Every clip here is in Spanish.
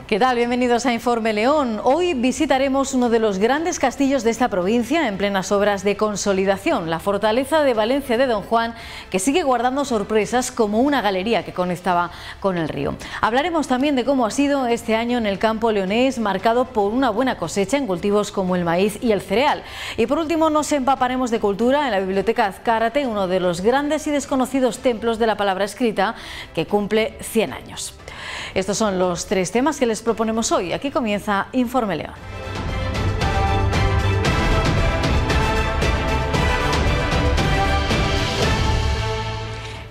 ¿Qué tal? Bienvenidos a Informe León. Hoy visitaremos uno de los grandes castillos de esta provincia en plenas obras de consolidación, la Fortaleza de Valencia de Don Juan, que sigue guardando sorpresas como una galería que conectaba con el río. Hablaremos también de cómo ha sido este año en el campo leonés, marcado por una buena cosecha en cultivos como el maíz y el cereal. Y por último nos empaparemos de cultura en la Biblioteca Azcárate, uno de los grandes y desconocidos templos de la palabra escrita que cumple 100 años. Estos son los tres temas que les proponemos hoy. Aquí comienza Informe León.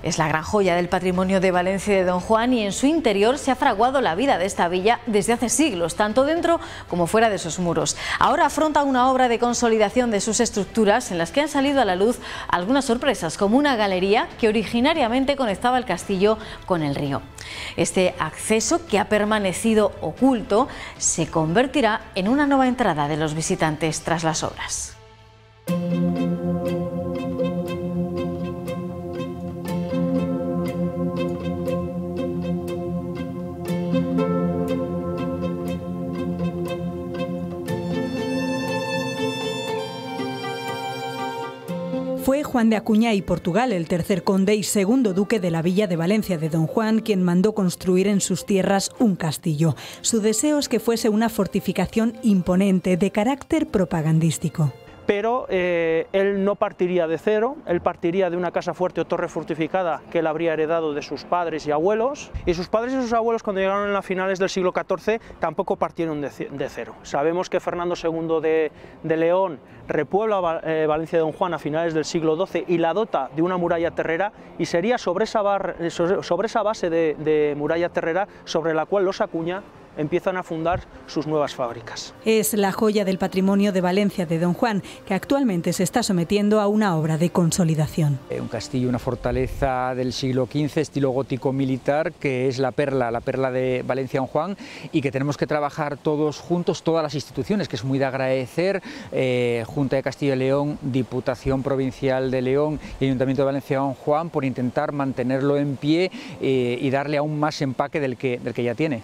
Es la gran joya del patrimonio de Valencia de Don Juan y en su interior se ha fraguado la vida de esta villa desde hace siglos, tanto dentro como fuera de sus muros. Ahora afronta una obra de consolidación de sus estructuras en las que han salido a la luz algunas sorpresas, como una galería que originariamente conectaba el castillo con el río. Este acceso, que ha permanecido oculto, se convertirá en una nueva entrada de los visitantes tras las obras. Fue Juan de Acuña y Portugal, el tercer conde y segundo duque de la villa de Valencia de Don Juan, quien mandó construir en sus tierras un castillo. Su deseo es que fuese una fortificación imponente, de carácter propagandístico. Pero él no partiría de cero, él partiría de una casa fuerte o torre fortificada que él habría heredado de sus padres y abuelos, y sus padres y sus abuelos cuando llegaron en las finales del siglo XIV tampoco partieron de cero. Sabemos que Fernando II de León repuebla Valencia de Don Juan a finales del siglo XII y la dota de una muralla terrera, y sería sobre esa base de muralla terrera sobre la cual los Acuña empiezan a fundar sus nuevas fábricas. Es la joya del patrimonio de Valencia de Don Juan, que actualmente se está sometiendo a una obra de consolidación. Un castillo, una fortaleza del siglo XV, estilo gótico militar, que es la perla de Valencia Don Juan, y que tenemos que trabajar todos juntos, todas las instituciones, que es muy de agradecer, Junta de Castilla y León, Diputación Provincial de León y Ayuntamiento de Valencia Don Juan, por intentar mantenerlo en pie y darle aún más empaque del que ya tiene.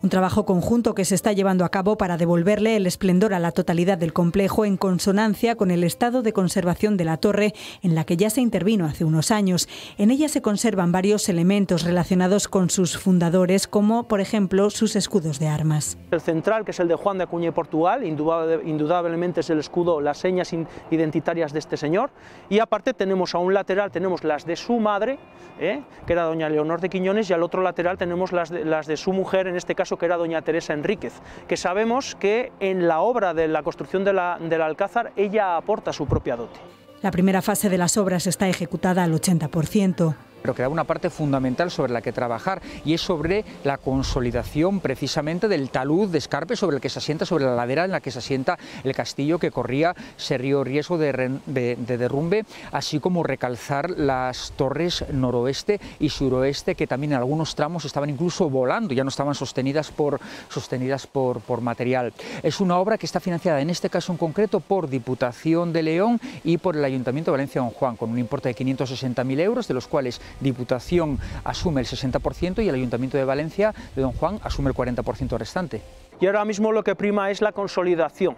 Un trabajo conjunto que se está llevando a cabo para devolverle el esplendor a la totalidad del complejo en consonancia con el estado de conservación de la torre en la que ya se intervino hace unos años. En ella se conservan varios elementos relacionados con sus fundadores, como por ejemplo sus escudos de armas. El central, que es el de Juan de Acuña y Portugal, indudablemente es el escudo, las señas identitarias de este señor, y aparte tenemos a un lateral, tenemos las de su madre, que era doña Leonor de Quiñones, y al otro lateral tenemos las de su mujer, en este caso que era doña Teresa Enríquez, que sabemos que en la obra de la construcción del Alcázar ella aporta su propia dote. La primera fase de las obras está ejecutada al 80%. Pero queda una parte fundamental sobre la que trabajar, y es sobre la consolidación precisamente del talud de escarpe sobre el que se asienta, sobre la ladera en la que se asienta el castillo, que corría serio riesgo de derrumbe, así como recalzar las torres noroeste y suroeste, que también en algunos tramos estaban incluso volando, ya no estaban sostenidas por material. Es una obra que está financiada en este caso en concreto por Diputación de León y por el Ayuntamiento de Valencia Don Juan, con un importe de 560.000 euros, de los cuales Diputación asume el 60% y el Ayuntamiento de Valencia de Don Juan asume el 40% restante. Y ahora mismo lo que prima es la consolidación.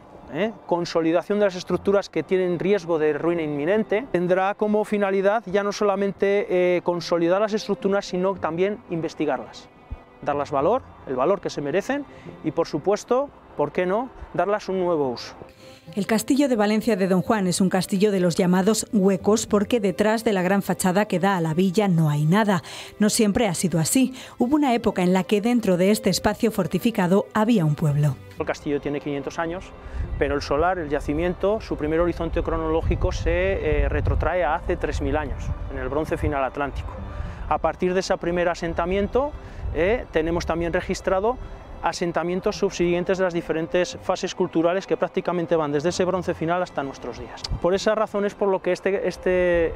Consolidación de las estructuras que tienen riesgo de ruina inminente. Tendrá como finalidad ya no solamente consolidar las estructuras, sino también investigarlas, darlas valor, el valor que se merecen, y por supuesto, ¿por qué no?, darlas un nuevo uso. El castillo de Valencia de Don Juan es un castillo de los llamados huecos, porque detrás de la gran fachada que da a la villa no hay nada. No siempre ha sido así. Hubo una época en la que dentro de este espacio fortificado había un pueblo. El castillo tiene 500 años, pero el solar, el yacimiento, su primer horizonte cronológico se retrotrae a hace 3.000 años, en el bronce final atlántico. A partir de ese primer asentamiento tenemos también registrado asentamientos subsiguientes de las diferentes fases culturales que prácticamente van desde ese bronce final hasta nuestros días. Por esa razón es por lo que este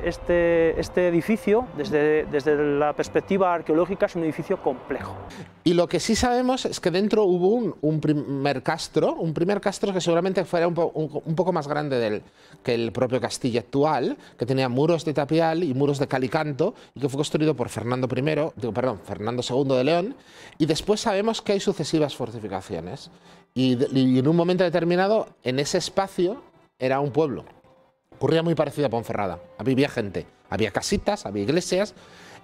edificio, desde la perspectiva arqueológica, es un edificio complejo. Y lo que sí sabemos es que dentro hubo un primer castro que seguramente fuera un poco más grande que el propio castillo actual, que tenía muros de tapial y muros de cal y canto, y que fue construido por Fernando II de León, y después sabemos que hay sucesivas respectivas fortificaciones. Y en un momento determinado, en ese espacio, era un pueblo. Ocurría muy parecido a Ponferrada. Vivía gente, había casitas, había iglesias,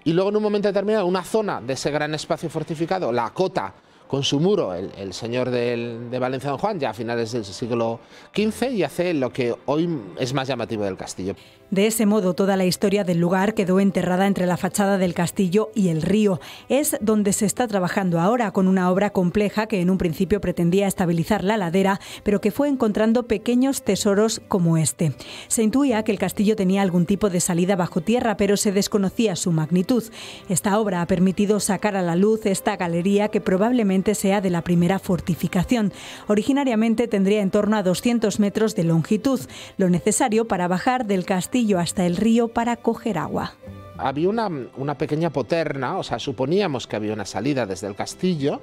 y luego en un momento determinado, una zona de ese gran espacio fortificado, la acota con su muro el señor de Valencia Don Juan, ya a finales del siglo XV, y hace lo que hoy es más llamativo del castillo. De ese modo, toda la historia del lugar quedó enterrada entre la fachada del castillo y el río. Es donde se está trabajando ahora, con una obra compleja que en un principio pretendía estabilizar la ladera, pero que fue encontrando pequeños tesoros como este. Se intuía que el castillo tenía algún tipo de salida bajo tierra, pero se desconocía su magnitud. Esta obra ha permitido sacar a la luz esta galería que probablemente sea de la primera fortificación. Originariamente tendría en torno a 200 metros de longitud, lo necesario para bajar del castillo hasta el río para coger agua. Había una pequeña poterna, o sea, suponíamos que había una salida desde el castillo,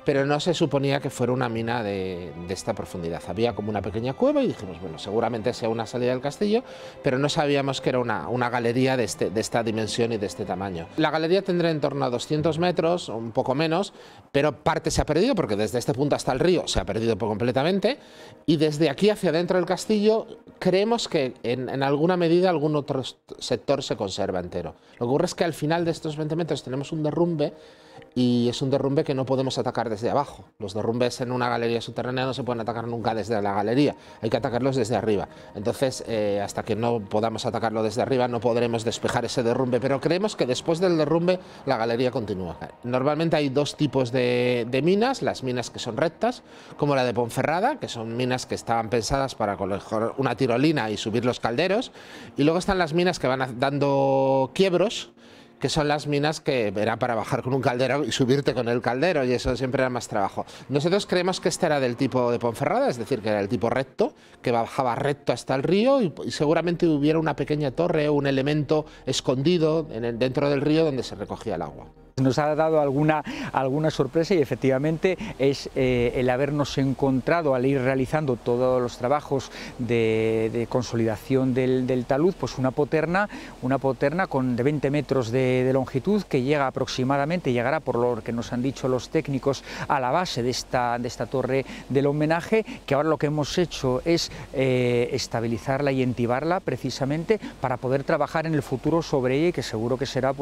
pero no se suponía que fuera una mina de esta profundidad. Había como una pequeña cueva y dijimos, bueno, seguramente sea una salida del castillo, pero no sabíamos que era una galería de esta dimensión y de este tamaño. La galería tendrá en torno a 200 metros, un poco menos, pero parte se ha perdido, porque desde este punto hasta el río se ha perdido completamente, y desde aquí hacia dentro del castillo creemos que en alguna medida algún otro sector se conserva entero. Lo que ocurre es que al final de estos 20 metros tenemos un derrumbe, y es un derrumbe que no podemos atacar desde abajo. Los derrumbes en una galería subterránea no se pueden atacar nunca desde la galería, hay que atacarlos desde arriba. Entonces, hasta que no podamos atacarlo desde arriba, no podremos despejar ese derrumbe, pero creemos que después del derrumbe la galería continúa. Normalmente hay dos tipos de minas, las minas que son rectas, como la de Ponferrada, que son minas que estaban pensadas para colocar una tirolina y subir los calderos, y luego están las minas que van dando quiebros, que son las minas que eran para bajar con un caldero y subirte con el caldero, y eso siempre era más trabajo. Nosotros creemos que este era del tipo de Ponferrada, es decir, que era el tipo recto, que bajaba recto hasta el río, y seguramente hubiera una pequeña torre o un elemento escondido dentro del río donde se recogía el agua. Nos ha dado alguna sorpresa, y efectivamente es el habernos encontrado al ir realizando todos los trabajos de consolidación del talud, pues una poterna de 20 metros de longitud, que llegará, por lo que nos han dicho los técnicos, a la base de esta torre del homenaje, que ahora lo que hemos hecho es estabilizarla y entibarla precisamente para poder trabajar en el futuro sobre ella, y que seguro que será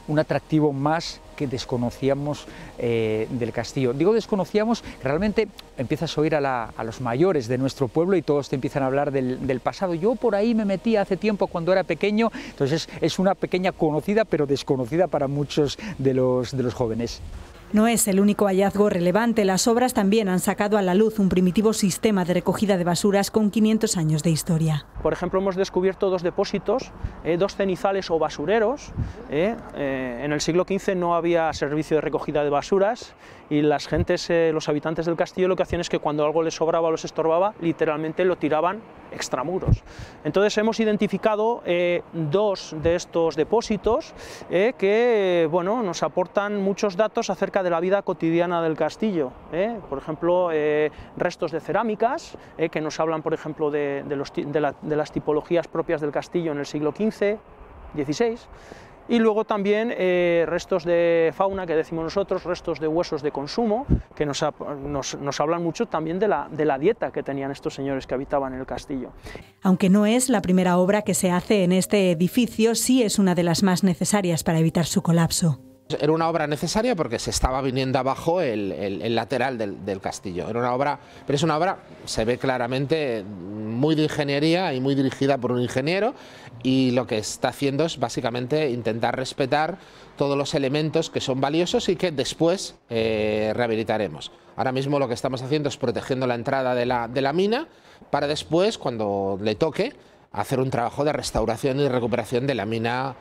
un atractivo más que desconocíamos del castillo. Digo desconocíamos, realmente empiezas a oír a los mayores de nuestro pueblo y todos te empiezan a hablar del pasado. Yo por ahí me metí hace tiempo cuando era pequeño, entonces es una pequeña conocida, pero desconocida para muchos de los jóvenes. No es el único hallazgo relevante. Las obras también han sacado a la luz un primitivo sistema de recogida de basuras con 500 años de historia. Por ejemplo, hemos descubierto dos depósitos, dos cenizales o basureros. En el siglo XV no había servicio de recogida de basuras, y las gentes, los habitantes del castillo, lo que hacían es que cuando algo les sobraba o les estorbaba, literalmente lo tiraban extramuros. Entonces hemos identificado dos de estos depósitos que nos aportan muchos datos acerca de la vida cotidiana del castillo. Por ejemplo, restos de cerámicas que nos hablan, por ejemplo, de las tipologías propias del castillo en el siglo XV, XVI. Y luego también restos de fauna, que decimos nosotros, restos de huesos de consumo, que nos hablan mucho también de la dieta que tenían estos señores que habitaban en el castillo. Aunque no es la primera obra que se hace en este edificio, sí es una de las más necesarias para evitar su colapso. Era una obra necesaria porque se estaba viniendo abajo el lateral del castillo. Era una obra, pero es una obra, se ve claramente, muy de ingeniería y muy dirigida por un ingeniero, y lo que está haciendo es básicamente intentar respetar todos los elementos que son valiosos y que después rehabilitaremos. Ahora mismo lo que estamos haciendo es protegiendo la entrada de la mina, para después, cuando le toque, hacer un trabajo de restauración y recuperación de la mina,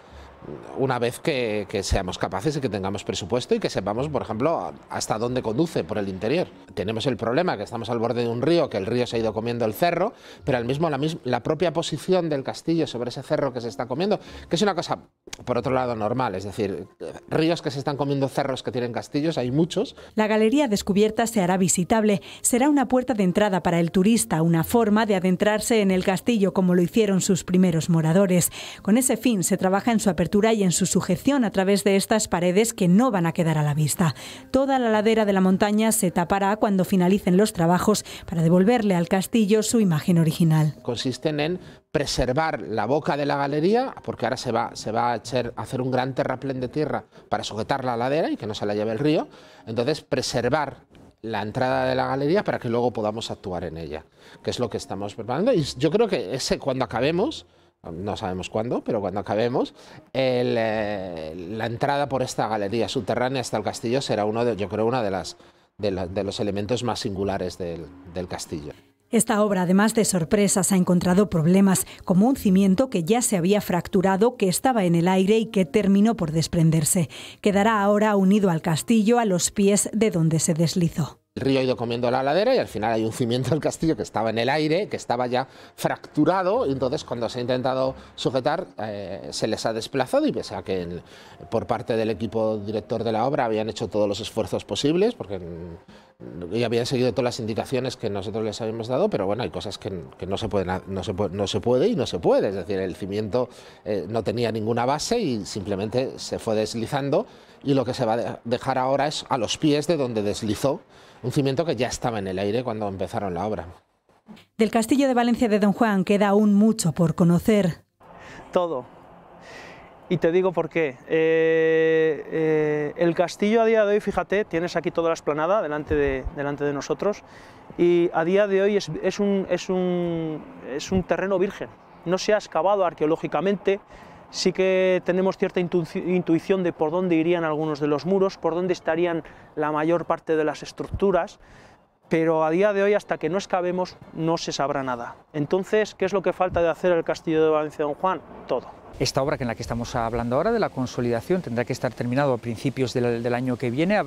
una vez que seamos capaces y que tengamos presupuesto y que sepamos, por ejemplo, hasta dónde conduce por el interior. Tenemos el problema que estamos al borde de un río, que el río se ha ido comiendo el cerro, pero al mismo la propia posición del castillo sobre ese cerro que se está comiendo, que es una cosa, por otro lado, normal, es decir, ríos que se están comiendo cerros que tienen castillos, hay muchos. La galería descubierta se hará visitable, será una puerta de entrada para el turista, una forma de adentrarse en el castillo como lo hicieron sus primeros moradores. Con ese fin se trabaja en su apertura altura y en su sujeción a través de estas paredes que no van a quedar a la vista. Toda la ladera de la montaña se tapará cuando finalicen los trabajos para devolverle al castillo su imagen original. Consisten en preservar la boca de la galería, porque ahora se va a hacer un gran terraplén de tierra para sujetar la ladera y que no se la lleve el río. Entonces, preservar la entrada de la galería para que luego podamos actuar en ella, que es lo que estamos preparando. Y yo creo que cuando acabemos, no sabemos cuándo, pero cuando acabemos, la entrada por esta galería subterránea hasta el castillo será uno de los elementos más singulares del castillo. Esta obra, además de sorpresas, ha encontrado problemas, como un cimiento que ya se había fracturado, que estaba en el aire y que terminó por desprenderse. Quedará ahora unido al castillo a los pies de donde se deslizó. El río ha ido comiendo la ladera y al final hay un cimiento del castillo que estaba en el aire, que estaba ya fracturado, y entonces cuando se ha intentado sujetar se les ha desplazado, y pese a que por parte del equipo director de la obra habían hecho todos los esfuerzos posibles, porque y habían seguido todas las indicaciones que nosotros les habíamos dado, pero bueno, hay cosas que no se puede, es decir, el cimiento no tenía ninguna base y simplemente se fue deslizando, y lo que se va a dejar ahora es a los pies de donde deslizó un cimiento que ya estaba en el aire cuando empezaron la obra. Del castillo de Valencia de Don Juan queda aún mucho por conocer. Todo. Y te digo por qué. El castillo a día de hoy, fíjate, tienes aquí toda la explanada delante de nosotros, y a día de hoy es un terreno virgen. No se ha excavado arqueológicamente. Sí que tenemos cierta intuición de por dónde irían algunos de los muros, por dónde estarían la mayor parte de las estructuras, pero a día de hoy, hasta que no excavemos, no se sabrá nada. Entonces, ¿qué es lo que falta de hacer el castillo de Valencia de Don Juan? Todo. Esta obra en la que estamos hablando ahora, de la consolidación, tendrá que estar terminado a principios del año que viene.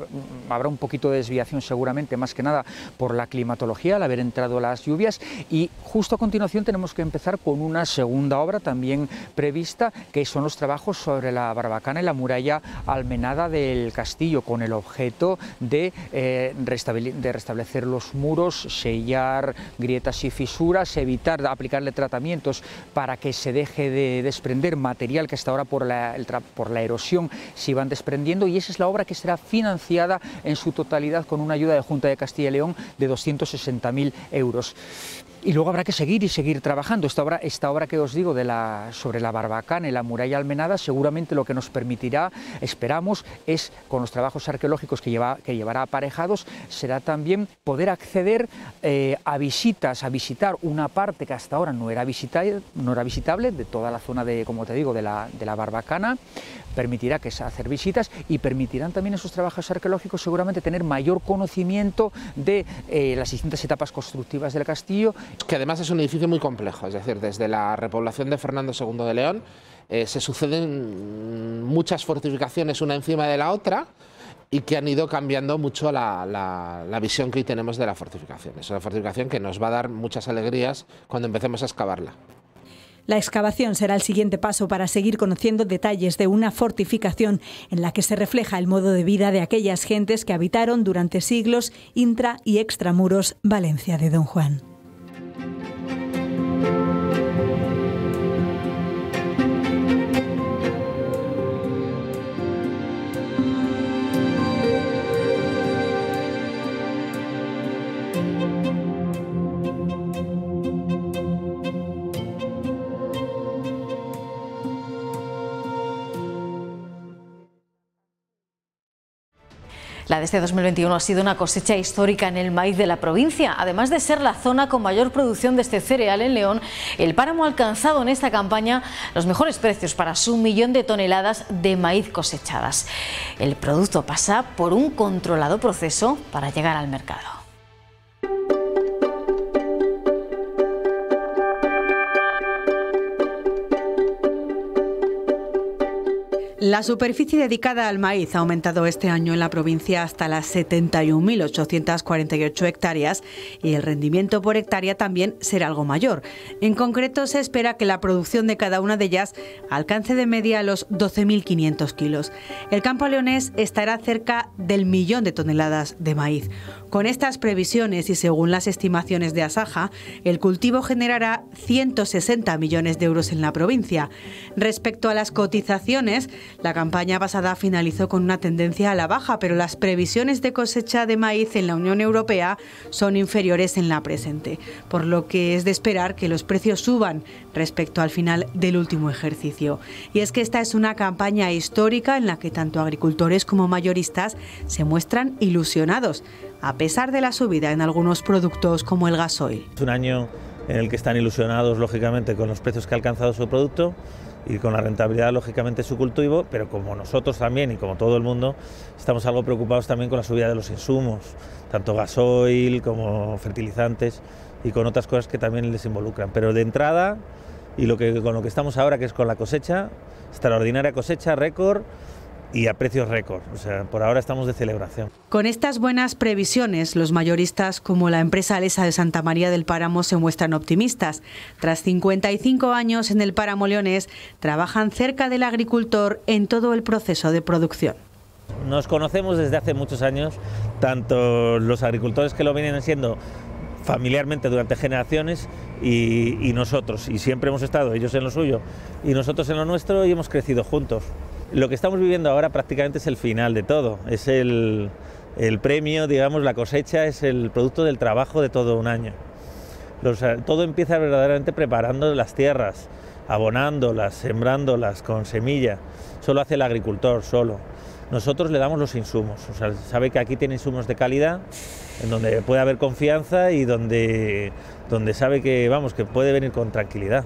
Habrá un poquito de desviación seguramente, más que nada por la climatología, al haber entrado las lluvias, y justo a continuación tenemos que empezar con una segunda obra también prevista, que son los trabajos sobre la barbacana y la muralla almenada del castillo, con el objeto de restablecer los muros, sellar grietas y fisuras, evitar aplicarle tratamientos para que se deje de desprender material que hasta ahora por la erosión se iban desprendiendo, y esa es la obra que será financiada en su totalidad con una ayuda de Junta de Castilla y León de 260.000 euros. Y luego habrá que seguir trabajando. Esta obra que os digo sobre la barbacana y la muralla almenada, seguramente lo que nos permitirá, esperamos, es, con los trabajos arqueológicos que llevará aparejados, será también poder acceder a visitar una parte que hasta ahora no era visitable, de toda la zona como te digo, de la barbacana. Permitirá hacer visitas, y permitirán también esos trabajos arqueológicos seguramente tener mayor conocimiento de las distintas etapas constructivas del castillo. Que además es un edificio muy complejo, es decir, desde la repoblación de Fernando II de León se suceden muchas fortificaciones una encima de la otra, y que han ido cambiando mucho la visión que hoy tenemos de la fortificación. Es una fortificación que nos va a dar muchas alegrías cuando empecemos a excavarla. La excavación será el siguiente paso para seguir conociendo detalles de una fortificación en la que se refleja el modo de vida de aquellas gentes que habitaron durante siglos intra y extramuros Valencia de Don Juan. La de este 2021 ha sido una cosecha histórica en el maíz de la provincia. Además de ser la zona con mayor producción de este cereal en León, el páramo ha alcanzado en esta campaña los mejores precios para su 1 millón de toneladas de maíz cosechadas. El producto pasa por un controlado proceso para llegar al mercado. La superficie dedicada al maíz ha aumentado este año en la provincia hasta las 71.848 hectáreas y el rendimiento por hectárea también será algo mayor. En concreto, se espera que la producción de cada una de ellas alcance de media los 12.500 kilos. El campo leonés estará cerca del 1.000.000 de toneladas de maíz. Con estas previsiones y según las estimaciones de Asaja, el cultivo generará 160 millones de euros en la provincia. Respecto a las cotizaciones, la campaña pasada finalizó con una tendencia a la baja, pero las previsiones de cosecha de maíz en la Unión Europea son inferiores en la presente, por lo que es de esperar que los precios suban respecto al final del último ejercicio. Y es que esta es una campaña histórica en la que tanto agricultores como mayoristas se muestran ilusionados, a pesar de la subida en algunos productos como el gasoil. Es un año en el que están ilusionados, lógicamente, con los precios que ha alcanzado su producto y con la rentabilidad, lógicamente, de su cultivo, pero como nosotros también y como todo el mundo, estamos algo preocupados también con la subida de los insumos, tanto gasoil como fertilizantes y con otras cosas que también les involucran. Pero de entrada, y con lo que estamos ahora, que es con la cosecha, extraordinaria cosecha, récord, y a precios récord, o sea, por ahora estamos de celebración. Con estas buenas previsiones, los mayoristas como la empresa Alesa de Santa María del Páramo se muestran optimistas. Tras 55 años en el páramo leonés, trabajan cerca del agricultor en todo el proceso de producción. Nos conocemos desde hace muchos años, tanto los agricultores que lo vienen siendo familiarmente durante generaciones y nosotros, y siempre hemos estado ellos en lo suyo y nosotros en lo nuestro y hemos crecido juntos. Lo que estamos viviendo ahora prácticamente es el final de todo, es el premio, digamos, la cosecha es el producto del trabajo de todo un año. Todo empieza verdaderamente preparando las tierras, abonándolas, sembrándolas con semilla, solo hace el agricultor, solo. Nosotros le damos los insumos, o sea, sabe que aquí tiene insumos de calidad, en donde puede haber confianza y donde sabe que, vamos, que puede venir con tranquilidad.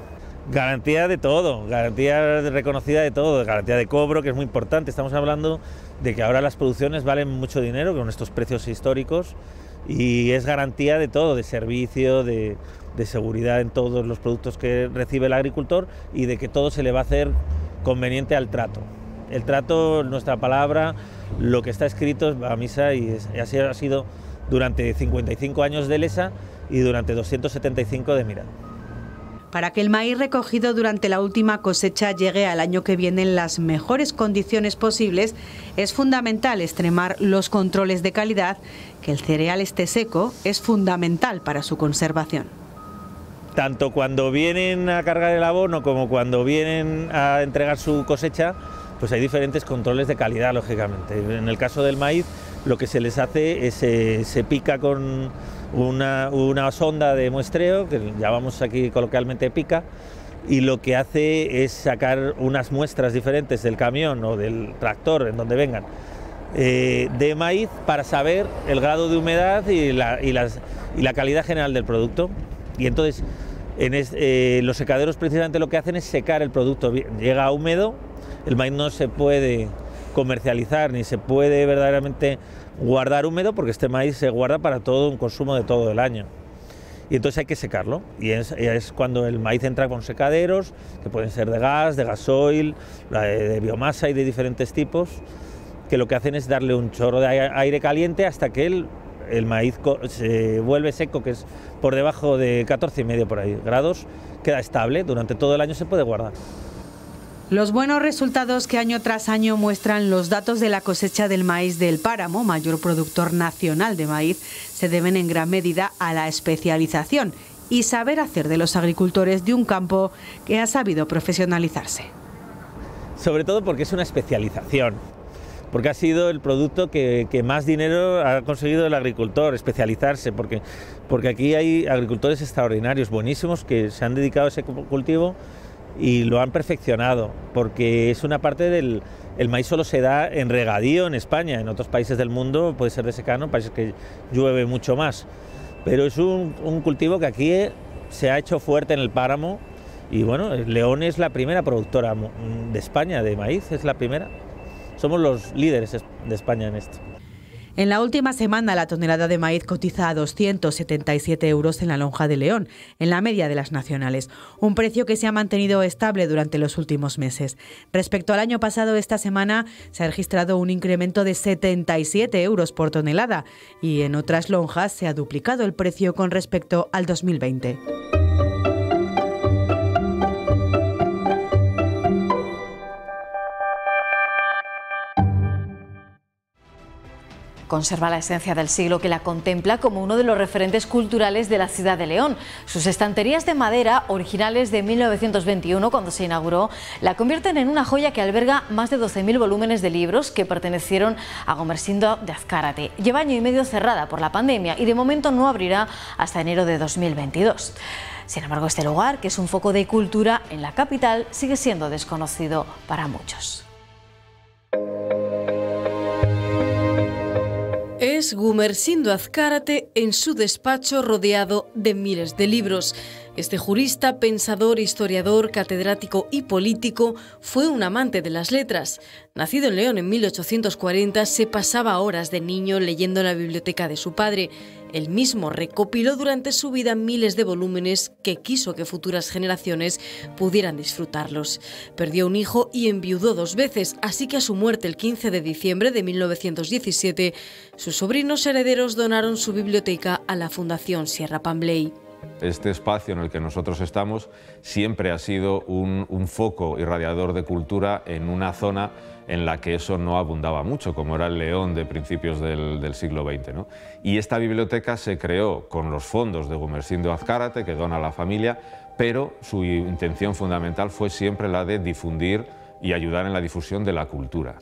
Garantía de todo, garantía reconocida de todo, garantía de cobro, que es muy importante. Estamos hablando de que ahora las producciones valen mucho dinero con estos precios históricos y es garantía de todo, de servicio, de seguridad en todos los productos que recibe el agricultor y de que todo se le va a hacer conveniente al trato. El trato, nuestra palabra, lo que está escrito va a misa y así ha sido durante 55 años de Alesa y durante 275 de Mirad. Para que el maíz recogido durante la última cosecha llegue al año que viene en las mejores condiciones posibles, es fundamental extremar los controles de calidad, que el cereal esté seco es fundamental para su conservación. Tanto cuando vienen a cargar el abono como cuando vienen a entregar su cosecha, pues hay diferentes controles de calidad, lógicamente. En el caso del maíz, lo que se les hace es se pica con una sonda de muestreo, que llamamos aquí coloquialmente pica, y lo que hace es sacar unas muestras diferentes del camión o del tractor, en donde vengan, de maíz para saber el grado de humedad y la calidad general del producto. Y entonces los secaderos precisamente lo que hacen es secar el producto. Llega húmedo, el maíz no se puede comercializar ni se puede verdaderamente guardar húmedo porque este maíz se guarda para todo un consumo de todo el año. Y entonces hay que secarlo y es cuando el maíz entra con secaderos que pueden ser de gas, de gasoil, de biomasa y de diferentes tipos, que lo que hacen es darle un chorro de aire caliente hasta que el maíz se vuelve seco, que es por debajo de 14,5 por ahí grados, queda estable, durante todo el año se puede guardar. Los buenos resultados que año tras año muestran los datos de la cosecha del maíz del Páramo, mayor productor nacional de maíz, se deben en gran medida a la especialización y saber hacer de los agricultores de un campo que ha sabido profesionalizarse. Sobre todo porque es una especialización, porque ha sido el producto que más dinero ha conseguido el agricultor, especializarse, porque aquí hay agricultores extraordinarios, buenísimos, que se han dedicado a ese cultivo y lo han perfeccionado, porque es una parte el maíz solo se da en regadío en España, en otros países del mundo puede ser de secano, países que llueve mucho más, pero es un cultivo que aquí se ha hecho fuerte en el páramo y bueno, León es la primera productora de España de maíz, es la primera, somos los líderes de España en esto. En la última semana, la tonelada de maíz cotiza a 277 euros en la lonja de León, en la media de las nacionales, un precio que se ha mantenido estable durante los últimos meses. Respecto al año pasado, esta semana se ha registrado un incremento de 77 euros por tonelada y en otras lonjas se ha duplicado el precio con respecto al 2020. Conserva la esencia del siglo que la contempla como uno de los referentes culturales de la ciudad de León. Sus estanterías de madera, originales de 1921, cuando se inauguró, la convierten en una joya que alberga más de 12.000 volúmenes de libros que pertenecieron a Gumersindo de Azcárate. Lleva año y medio cerrada por la pandemia y de momento no abrirá hasta enero de 2022. Sin embargo, este lugar, que es un foco de cultura en la capital, sigue siendo desconocido para muchos. Es Gumersindo Azcárate en su despacho rodeado de miles de libros. Este jurista, pensador, historiador, catedrático y político fue un amante de las letras. Nacido en León en 1840, se pasaba horas de niño leyendo en la biblioteca de su padre. Él mismo recopiló durante su vida miles de volúmenes que quiso que futuras generaciones pudieran disfrutarlos. Perdió un hijo y enviudó 2 veces, así que a su muerte el 15 de diciembre de 1917, sus sobrinos herederos donaron su biblioteca a la Fundación Sierra Pambley. Este espacio en el que nosotros estamos siempre ha sido un foco irradiador de cultura en una zona en la que eso no abundaba mucho, como era el León de principios del siglo XX, ¿no? Y esta biblioteca se creó con los fondos de Gumersindo Azcárate, que dona a la familia, pero su intención fundamental fue siempre la de difundir y ayudar en la difusión de la cultura.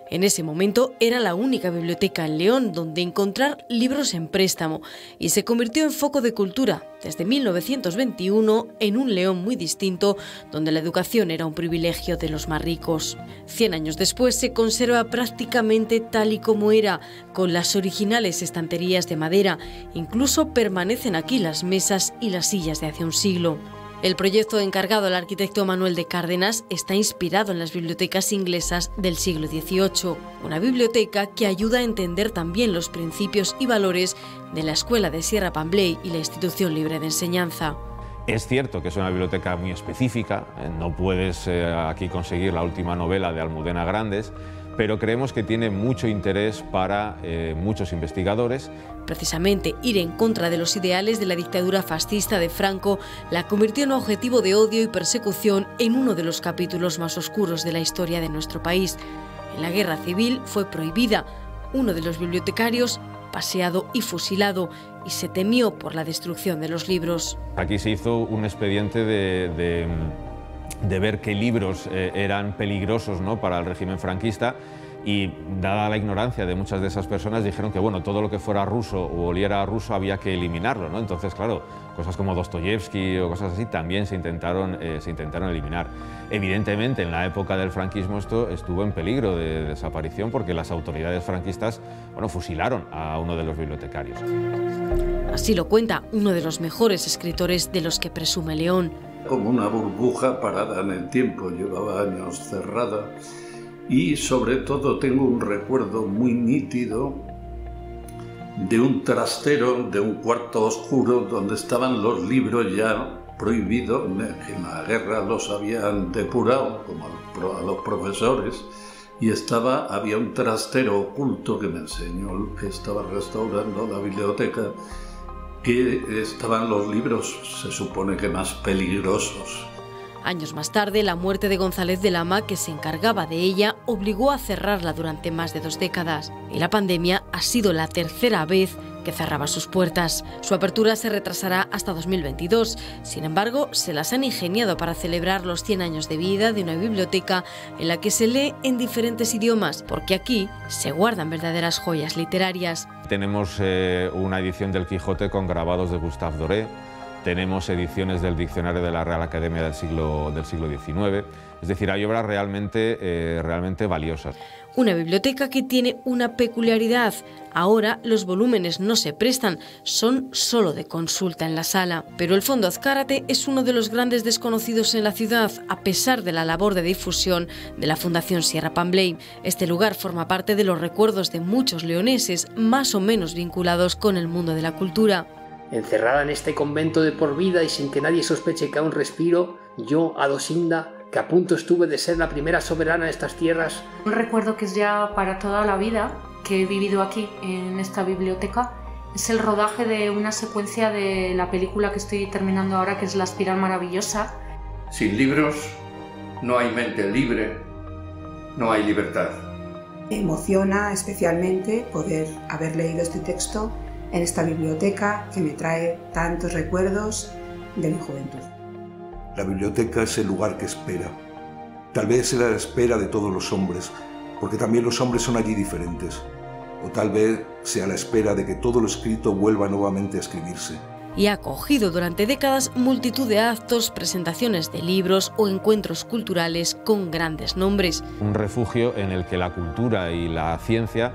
En ese momento era la única biblioteca en León donde encontrar libros en préstamo y se convirtió en foco de cultura desde 1921 en un León muy distinto donde la educación era un privilegio de los más ricos. 100 años después se conserva prácticamente tal y como era, con las originales estanterías de madera. Incluso permanecen aquí las mesas y las sillas de hace un siglo. El proyecto encargado al arquitecto Manuel de Cárdenas está inspirado en las bibliotecas inglesas del siglo XVIII, una biblioteca que ayuda a entender también los principios y valores de la Escuela de Sierra Pambley y la Institución Libre de Enseñanza. Es cierto que es una biblioteca muy específica, no puedes aquí conseguir la última novela de Almudena Grandes, pero creemos que tiene mucho interés para muchos investigadores. Precisamente, ir en contra de los ideales de la dictadura fascista de Franco la convirtió en objetivo de odio y persecución en uno de los capítulos más oscuros de la historia de nuestro país. En la Guerra Civil fue prohibida. Uno de los bibliotecarios paseado y fusilado, y se temió por la destrucción de los libros. Aquí se hizo un expediente de ver qué libros eran peligrosos, ¿no?, para el régimen franquista, y dada la ignorancia de muchas de esas personas dijeron que bueno, todo lo que fuera ruso o oliera a ruso había que eliminarlo, ¿no? Entonces, claro, cosas como Dostoyevsky o cosas así también se intentaron eliminar. Evidentemente, en la época del franquismo esto estuvo en peligro de desaparición porque las autoridades franquistas, bueno, fusilaron a uno de los bibliotecarios. Así lo cuenta uno de los mejores escritores de los que presume León. Como una burbuja parada en el tiempo, llevaba años cerrada y sobre todo tengo un recuerdo muy nítido de un trastero, de un cuarto oscuro donde estaban los libros ya prohibidos, en la guerra los habían depurado como a los profesores, y había un trastero oculto que me enseñó que estaba restaurando la biblioteca, que estaban los libros, se supone que más peligrosos. Años más tarde, la muerte de González de Lama, que se encargaba de ella, obligó a cerrarla durante más de 2 décadas. Y la pandemia ha sido la 3ª vez que cerraba sus puertas. Su apertura se retrasará hasta 2022. Sin embargo, se las han ingeniado para celebrar los 100 años de vida de una biblioteca en la que se lee en diferentes idiomas, porque aquí se guardan verdaderas joyas literarias. Tenemos una edición del Quijote con grabados de Gustave Doré. Tenemos ediciones del Diccionario de la Real Academia del siglo XIX, es decir, hay obras realmente valiosas. Una biblioteca que tiene una peculiaridad. Ahora los volúmenes no se prestan, son solo de consulta en la sala. Pero el Fondo Azcárate es uno de los grandes desconocidos en la ciudad, a pesar de la labor de difusión de la Fundación Sierra Pambley. Este lugar forma parte de los recuerdos de muchos leoneses, más o menos vinculados con el mundo de la cultura. Encerrada en este convento de por vida y sin que nadie sospeche que aún respiro, yo, Adosinda, que a punto estuve de ser la primera soberana de estas tierras. Un recuerdo que es ya para toda la vida, que he vivido aquí, en esta biblioteca, es el rodaje de una secuencia de la película que estoy terminando ahora, que es La Espiral Maravillosa. Sin libros no hay mente libre, no hay libertad. Me emociona especialmente poder haber leído este texto en esta biblioteca que me trae tantos recuerdos de mi juventud. La biblioteca es el lugar que espera. Tal vez era la espera de todos los hombres, porque también los hombres son allí diferentes. O tal vez sea la espera de que todo lo escrito vuelva nuevamente a escribirse. Y ha acogido durante décadas multitud de actos, presentaciones de libros o encuentros culturales con grandes nombres. Un refugio en el que la cultura y la ciencia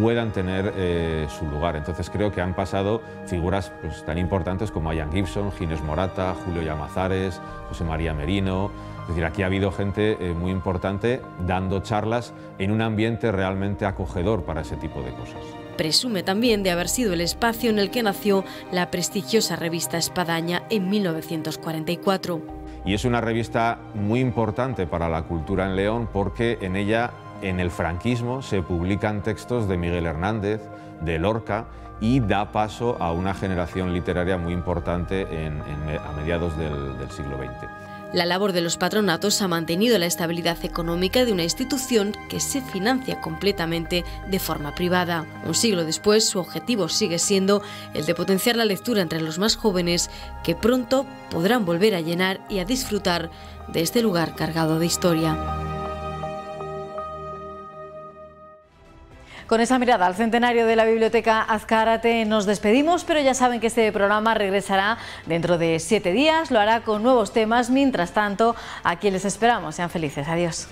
puedan tener su lugar. Entonces creo que han pasado figuras tan importantes como Ian Gibson, Ginés Morata, Julio Llamazares, José María Merino. Es decir, aquí ha habido gente muy importante dando charlas en un ambiente realmente acogedor para ese tipo de cosas. Presume también de haber sido el espacio en el que nació la prestigiosa revista Espadaña en 1944. Y es una revista muy importante para la cultura en León porque en ella, en el franquismo, se publican textos de Miguel Hernández, de Lorca, y da paso a una generación literaria muy importante a mediados del siglo XX. La labor de los patronatos ha mantenido la estabilidad económica de una institución que se financia completamente de forma privada. Un siglo después, su objetivo sigue siendo el de potenciar la lectura entre los más jóvenes, que pronto podrán volver a llenar y a disfrutar de este lugar cargado de historia. Con esa mirada al centenario de la Biblioteca Azcárate nos despedimos, pero ya saben que este programa regresará dentro de 7 días, lo hará con nuevos temas. Mientras tanto, aquí les esperamos. Sean felices. Adiós.